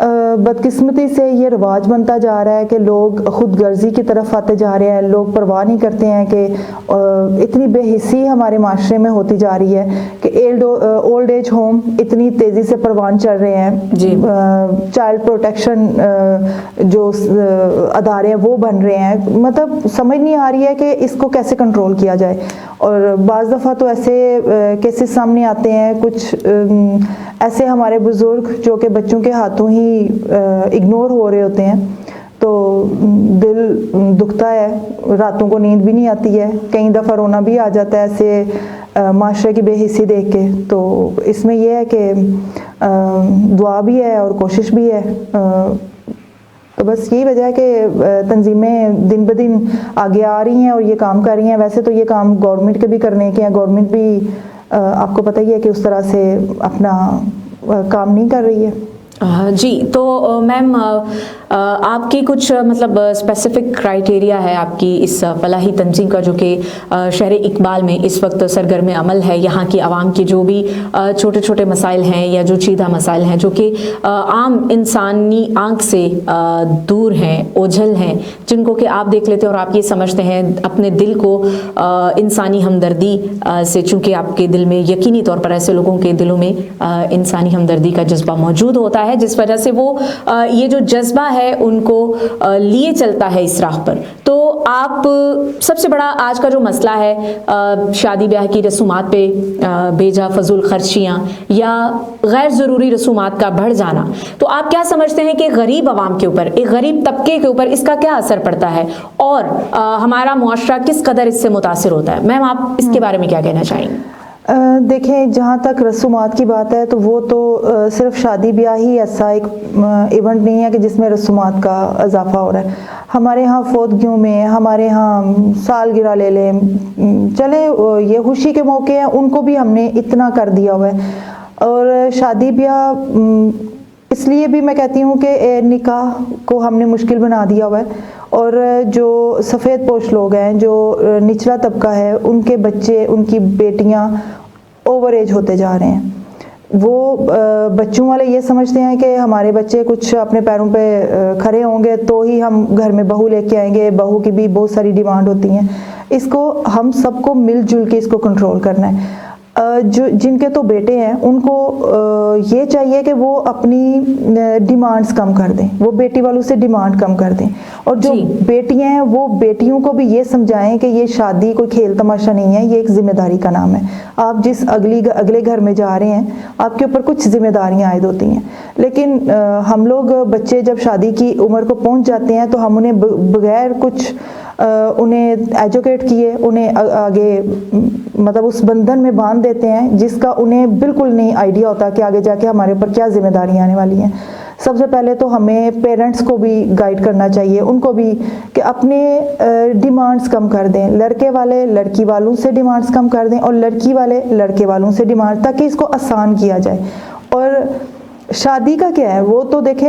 بدقسمتی سے یہ رواج بنتا جا رہا ہے کہ لوگ خود غرضی کی طرف آتے جا رہے ہیں. لوگ پرواہ نہیں کرتے ہیں کہ اتنی بے حسی ہمارے معاشرے میں ہوتی جا رہی ہے کہ اولڈ ایج ہوم اتنی تیزی سے پروان چڑھ رہے ہیں. جی. چائلڈ پروٹیکشن جو ادارے ہیں وہ بن رہے ہیں. مطلب سمجھ نہیں آ رہی ہے کہ اس کو کیسے کنٹرول کیا جائے. اور بعض دفعہ تو ایسے کیسز سامنے آتے ہیں, کچھ ایسے ہمارے بزرگ جو کہ بچوں کے ہاتھوں ہی اگنور ہو رہے ہوتے ہیں, تو دل دکھتا ہے, راتوں کو نیند بھی نہیں آتی ہے, کئی دفعہ رونا بھی آ جاتا ہے ایسے معاشرے کی بے حسی دیکھ کے. تو اس میں یہ ہے کہ دعا بھی ہے اور کوشش بھی ہے. تو بس یہی وجہ ہے کہ تنظیمیں دن بدن آگے آ رہی ہیں اور یہ کام کر رہی ہیں. ویسے تو یہ کام گورنمنٹ کے بھی کرنے کے ہیں, گورنمنٹ بھی آپ کو پتہ ہی ہے کہ اس طرح سے اپنا کام نہیں کر رہی ہے. جی, تو میم آپ کی کچھ مطلب اسپیسیفک کرائٹیریا ہے آپ کی اس فلاحی تنظیم کا جو کہ شہر اقبال میں اس وقت سرگرم عمل ہے. یہاں کی عوام کے جو بھی چھوٹے چھوٹے مسائل ہیں یا جو چیدہ مسائل ہیں جو کہ عام انسانی آنکھ سے دور ہیں, اوجھل ہیں, جن کو کہ آپ دیکھ لیتے ہیں اور آپ یہ سمجھتے ہیں اپنے دل کو انسانی ہمدردی سے, چونکہ آپ کے دل میں یقینی طور پر ایسے لوگوں کے دلوں میں انسانی ہمدردی کا جذبہ موجود ہوتا ہے جس وجہ سے وہ یہ جو جذبہ ہے ان کو لیے چلتا ہے اس راہ پر. تو آپ سب سے بڑا آج کا جو مسئلہ ہے شادی بیاہ کی رسومات پہ بے جا فضول خرچیاں یا غیر ضروری رسومات کا بڑھ جانا, تو آپ کیا سمجھتے ہیں کہ غریب عوام کے اوپر, ایک غریب طبقے کے اوپر اس کا کیا اثر پڑتا ہے اور ہمارا معاشرہ کس قدر اس سے متاثر ہوتا ہے؟ میم آپ اس کے بارے میں کیا کہنا چاہیں گے؟ دیکھیں, جہاں تک رسومات کی بات ہے تو وہ تو صرف شادی بیاہ ہی ایسا ایک ایونٹ نہیں ہے کہ جس میں رسومات کا اضافہ ہو رہا ہے. ہمارے ہاں فوتگیوں میں, ہمارے ہاں سالگرہ لے لیں, چلیں یہ خوشی کے موقع ہیں ان کو بھی ہم نے اتنا کر دیا ہوا ہے. اور شادی بیاہ اس لیے بھی میں کہتی ہوں کہ نکاح کو ہم نے مشکل بنا دیا ہوا ہے. اور جو سفید پوش لوگ ہیں, جو نچلا طبقہ ہے, ان کے بچے, ان کی بیٹیاں اوور ایج ہوتے جا رہے ہیں. وہ بچوں والے یہ سمجھتے ہیں کہ ہمارے بچے کچھ اپنے پیروں پہ کھڑے ہوں گے تو ہی ہم گھر میں بہو لے کے آئیں گے. بہو کی بھی بہت ساری ڈیمانڈ ہوتی ہیں. اس کو ہم سب کو مل جل کے اس کو کنٹرول کرنا ہے. جن کے تو بیٹے ہیں ان کو یہ چاہیے کہ وہ اپنی ڈیمانڈز کم کر دیں, وہ بیٹی والوں سے ڈیمانڈ کم کر دیں. اور جو بیٹیاں ہیں وہ بیٹیوں کو بھی یہ سمجھائیں کہ یہ شادی کوئی کھیل تماشا نہیں ہے, یہ ایک ذمہ داری کا نام ہے. آپ جس اگلے گھر میں جا رہے ہیں آپ کے اوپر کچھ ذمہ داریاں عائد ہوتی ہیں. لیکن ہم لوگ بچے جب شادی کی عمر کو پہنچ جاتے ہیں تو ہم انہیں بغیر کچھ انہیں ایجوکیٹ کیے انہیں آگے مطلب اس بندھن میں باندھ دیتے ہیں جس کا انہیں بالکل نہیں آئیڈیا ہوتا کہ آگے جا کے ہمارے اوپر کیا ذمہ داریاں آنے والی ہیں. سب سے پہلے تو ہمیں پیرنٹس کو بھی گائیڈ کرنا چاہیے, ان کو بھی کہ اپنے ڈیمانڈز کم کر دیں. لڑکے والے لڑکی والوں سے ڈیمانڈز کم کر دیں اور لڑکی والے لڑکے والوں سے ڈیمانڈ, تاکہ اس کو آسان کیا جائے. اور شادی کا کیا ہے, وہ تو دیکھیں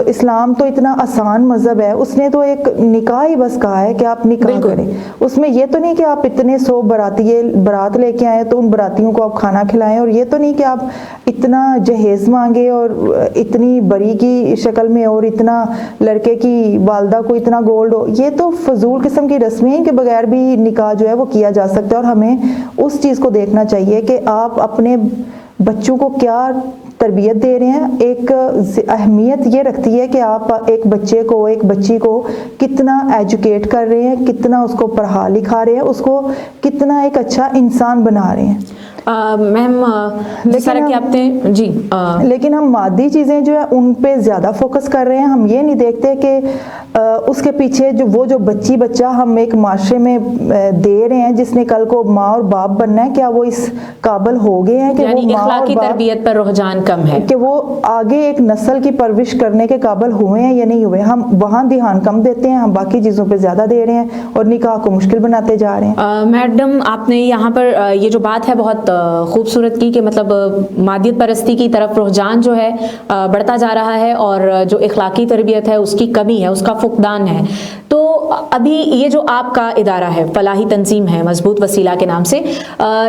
اسلام تو اتنا آسان مذہب ہے, اس نے تو ایک نکاح ہی بس کہا ہے کہ آپ نکاح کریں. اس میں یہ تو نہیں کہ آپ اتنے 100 برات لے کے آئیں تو ان براتیوں کو آپ کھانا کھلائیں, اور یہ تو نہیں کہ آپ اتنا جہیز مانگے اور اتنی بری کی شکل میں اور اتنا لڑکے کی والدہ کو اتنا گولڈ ہو. یہ تو فضول قسم کی رسمیں ہیں کہ بغیر بھی نکاح جو ہے وہ کیا جا سکتا ہے. اور ہمیں اس چیز کو دیکھنا چاہیے کہ آپ اپنے بچوں کو کیا تربیت دے رہے ہیں. ایک اہمیت یہ رکھتی ہے کہ آپ ایک بچے کو, ایک بچی کو کتنا ایجوکیٹ کر رہے ہیں, کتنا اس کو پڑھا لکھا رہے ہیں, اس کو کتنا ایک اچھا انسان بنا رہے ہیں. میم لیکن ہم مادی چیزیں جو ہے ان پہ زیادہ فوکس کر رہے ہیں. ہم یہ نہیں دیکھتے کہ اس کے پیچھے جو بچہ ہم ایک معاشرے میں دے رہے ہیں جس نے کل کو ماں اور باپ بننا ہے, کیا وہ اس قابل ہو گئے ہیں کہ یعنی وہ ماں اور باپ تربیت پر رجحان کم ہے, کہ وہ آگے ایک نسل کی پرورش کرنے کے قابل ہوئے ہیں یا نہیں ہوئے. ہم وہاں دھیان کم دیتے ہیں, ہم باقی چیزوں پہ زیادہ دے رہے ہیں اور نکاح کو مشکل بناتے جا رہے ہیں. میڈم آپ نے یہاں پر یہ جو بات ہے بہت خوبصورت کی کہ مطلب مادیت پرستی کی طرف رجحان جو ہے بڑھتا جا رہا ہے اور جو اخلاقی تربیت ہے اس کی کمی ہے, اس کا فقدان ہے. تو ابھی یہ جو آپ کا ادارہ ہے، فلاحی تنظیم ہے مضبوط وسیلہ کے نام سے،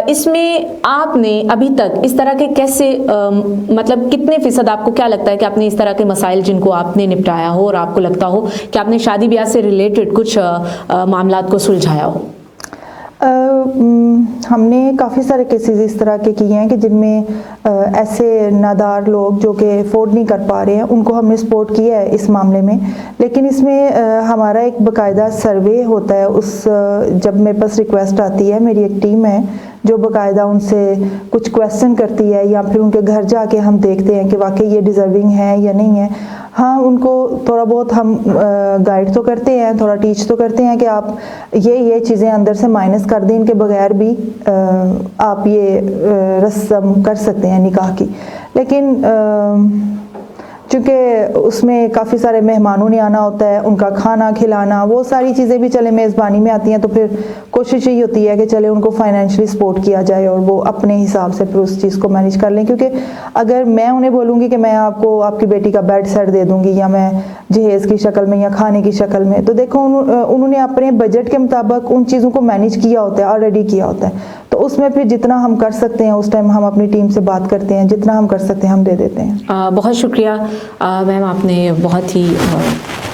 اس میں آپ نے ابھی تک اس طرح کے کیسے مطلب کتنے فیصد آپ کو کیا لگتا ہے کہ آپ نے اس طرح کے مسائل جن کو آپ نے نپٹایا ہو اور آپ کو لگتا ہو کہ آپ نے شادی بیاہ سے ریلیٹڈ کچھ معاملات کو سلجھایا ہو؟ ہم نے کافی سارے کیسز اس طرح کے کیے ہیں کہ جن میں ایسے نادار لوگ جو کہ افورڈ نہیں کر پا رہے ہیں ان کو ہم نے سپورٹ کیا ہے اس معاملے میں، لیکن اس میں ہمارا ایک باقاعدہ سروے ہوتا ہے۔ جب میرے پاس ریکویسٹ آتی ہے، میری ایک ٹیم ہے جو باقاعدہ ان سے کچھ کویسچن کرتی ہے، یا پھر ان کے گھر جا کے ہم دیکھتے ہیں کہ واقعی یہ ڈیزرونگ ہے یا نہیں ہے۔ ہاں، ان کو تھوڑا بہت ہم گائیڈ تو کرتے ہیں، تھوڑا ٹیچ تو کرتے ہیں کہ آپ یہ چیزیں اندر سے مائنس کر دیں، ان کے بغیر بھی آپ یہ رسم کر سکتے ہیں نکاح کی۔ لیکن چونکہ اس میں کافی سارے مہمانوں نے آنا ہوتا ہے، ان کا کھانا کھلانا، وہ ساری چیزیں بھی چلے میزبانی میں آتی ہیں، تو پھر کوشش یہی ہوتی ہے کہ چلے ان کو فائنینشلی سپورٹ کیا جائے اور وہ اپنے حساب سے پھر اس چیز کو مینیج کر لیں۔ کیونکہ اگر میں انہیں بولوں گی کہ میں آپ کو آپ کی بیٹی کا بیڈ سیٹ دے دوں گی، یا میں جہیز کی شکل میں یا کھانے کی شکل میں، تو دیکھو انہوں نے اپنے بجٹ کے مطابق ان چیزوں کو مینیج کیا ہوتا ہے، آلریڈی کیا ہوتا ہے، تو اس میں پھر جتنا ہم کر سکتے ہیں اس ٹائم ہم اپنی ٹیم سے بات کرتے ہیں، جتنا ہم کر سکتے ہیں ہم دے دیتے ہیں۔ بہت شکریہ میم، آپ نے بہت ہی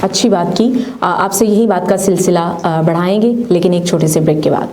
اچھی بات کی۔ آپ سے یہی بات کا سلسلہ بڑھائیں گے، لیکن ایک چھوٹے سے بریک کے بعد۔